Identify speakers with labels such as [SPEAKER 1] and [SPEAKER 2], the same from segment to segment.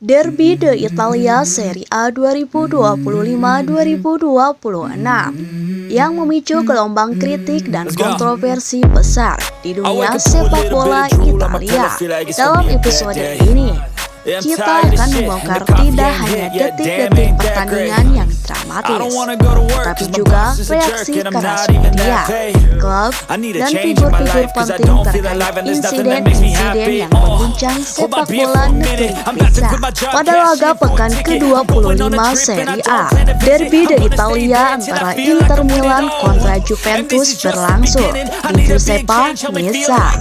[SPEAKER 1] Derby de Italia Serie A 2025-2026 yang memicu gelombang kritik dan kontroversi besar di dunia sepak bola Italia. Dalam episode ini, kita akan membongkar tidak hanya detik-detik pertandingan yang dramatis, tapi juga reaksi keras media, klub, dan figur-figur penting terkait insiden-insiden yang mengguncang sepak bola negeri kita. Pada laga pekan ke-25 Serie A, Derby de Italia antara Inter Milan kontra Juventus berlangsung di Giuseppe Meazza.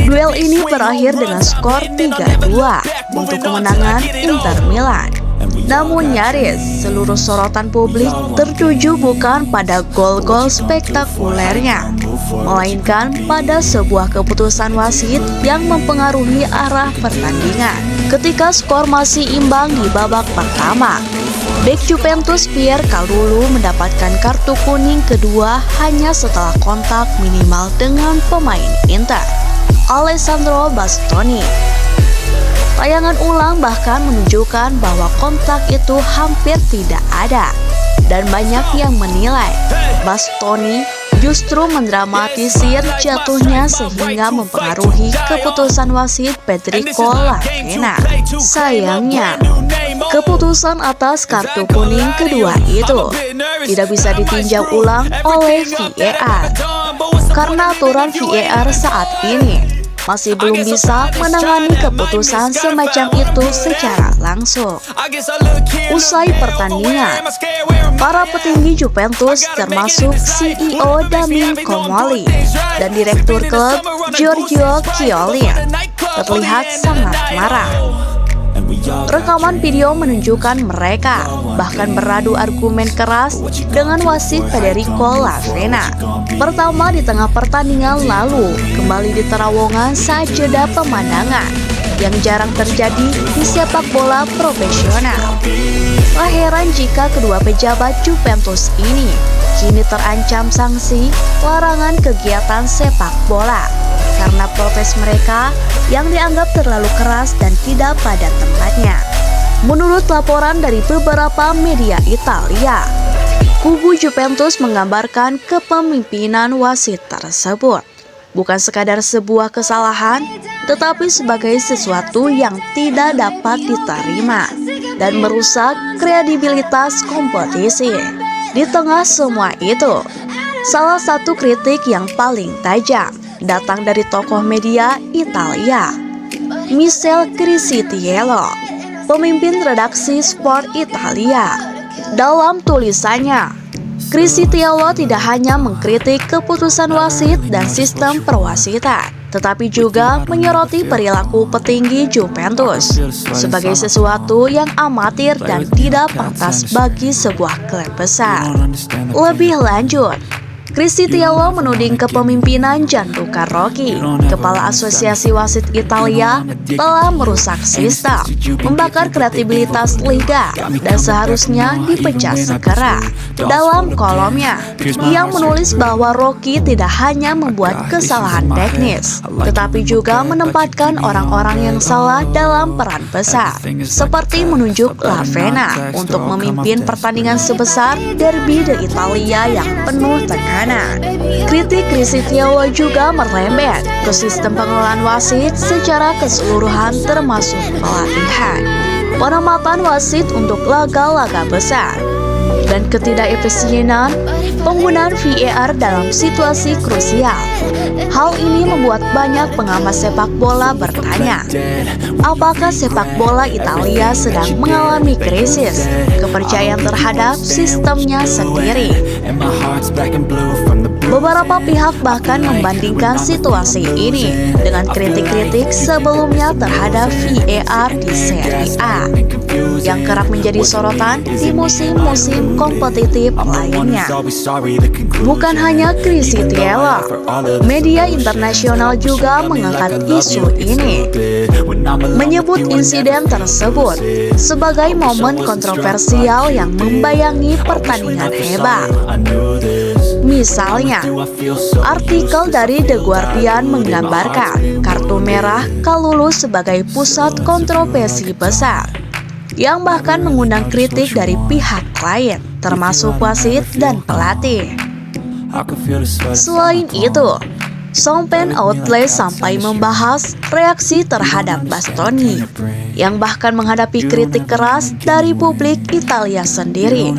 [SPEAKER 1] Duel ini berakhir dengan skor 3-2 untuk kemenangan Inter Milan. Namun nyaris seluruh sorotan publik tertuju bukan pada gol-gol spektakulernya, melainkan pada sebuah keputusan wasit yang mempengaruhi arah pertandingan. Ketika skor masih imbang di babak pertama, bek Juventus Pierre Kalulu mendapatkan kartu kuning kedua hanya setelah kontak minimal dengan pemain Inter, Alessandro Bastoni. Tayangan ulang bahkan menunjukkan bahwa kontak itu hampir tidak ada, dan banyak yang menilai Bastoni justru mendramatisir jatuhnya sehingga mempengaruhi keputusan wasit Federico Lavena. Sayangnya, keputusan atas kartu kuning kedua itu tidak bisa ditinjau ulang oleh VAR karena aturan VAR saat ini masih belum bisa menangani keputusan semacam itu secara langsung. Usai pertandingan, para petinggi Juventus termasuk CEO Damien Comolli dan Direktur klub Giorgio Chiellini terlihat sangat marah. Rekaman video menunjukkan mereka bahkan beradu argumen keras dengan wasit Federico Lavena. Pertama di tengah pertandingan, lalu kembali di terowongan saat jeda pemandangan yang jarang terjadi di sepak bola profesional. Tak heran jika kedua pejabat Juventus ini kini terancam sanksi larangan kegiatan sepak bola karena protes mereka yang dianggap terlalu keras dan tidak pada tempatnya. Menurut laporan dari beberapa media Italia, kubu Juventus menggambarkan kepemimpinan wasit tersebut bukan sekadar sebuah kesalahan, tetapi sebagai sesuatu yang tidak dapat diterima dan merusak kredibilitas kompetisi. Di tengah semua itu, salah satu kritik yang paling tajam datang dari tokoh media Italia, Michele Criscitiello, pemimpin redaksi Sport Italia. Dalam tulisannya, Criscitiello tidak hanya mengkritik keputusan wasit dan sistem perwasitan, tetapi juga menyoroti perilaku petinggi Juventus sebagai sesuatu yang amatir dan tidak pantas bagi sebuah klub besar. Lebih lanjut, Criscitiello menuding kepemimpinan Gianluca Rocchi, kepala Asosiasi Wasit Italia, telah merusak sistem, membakar kredibilitas liga, dan seharusnya dipecat segera. Dalam kolomnya, ia menulis bahwa Rocchi tidak hanya membuat kesalahan teknis, tetapi juga menempatkan orang-orang yang salah dalam peran besar, seperti menunjuk Lavena untuk memimpin pertandingan sebesar Derby de Italia yang penuh tekanan. Kritik Criscitiello juga merembet ke sistem pengelolaan wasit secara keseluruhan termasuk pelatihan, penempatan wasit untuk laga-laga besar, dan ketidakefisienan penggunaan VAR dalam situasi krusial. Hal ini membuat banyak pengamat sepak bola bertanya, apakah sepak bola Italia sedang mengalami krisis kepercayaan terhadap sistemnya sendiri? Beberapa pihak bahkan membandingkan situasi ini dengan kritik-kritik sebelumnya terhadap VAR di Serie A yang kerap menjadi sorotan di musim-musim kompetitif lainnya. Bukan hanya Criscitiello, media internasional juga mengangkat isu ini, menyebut insiden tersebut sebagai momen kontroversial yang membayangi pertandingan hebat. Misalnya, artikel dari The Guardian menggambarkan kartu merah Kalulu sebagai pusat kontroversi besar yang bahkan mengundang kritik dari pihak lain, termasuk wasit dan pelatih. Selain itu, Sean Penn Oatley sampai membahas reaksi terhadap Bastoni, yang bahkan menghadapi kritik keras dari publik Italia sendiri,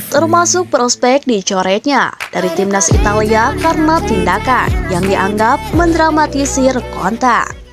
[SPEAKER 1] termasuk prospek dicoretnya dari timnas Italia karena tindakan yang dianggap mendramatisir kontak.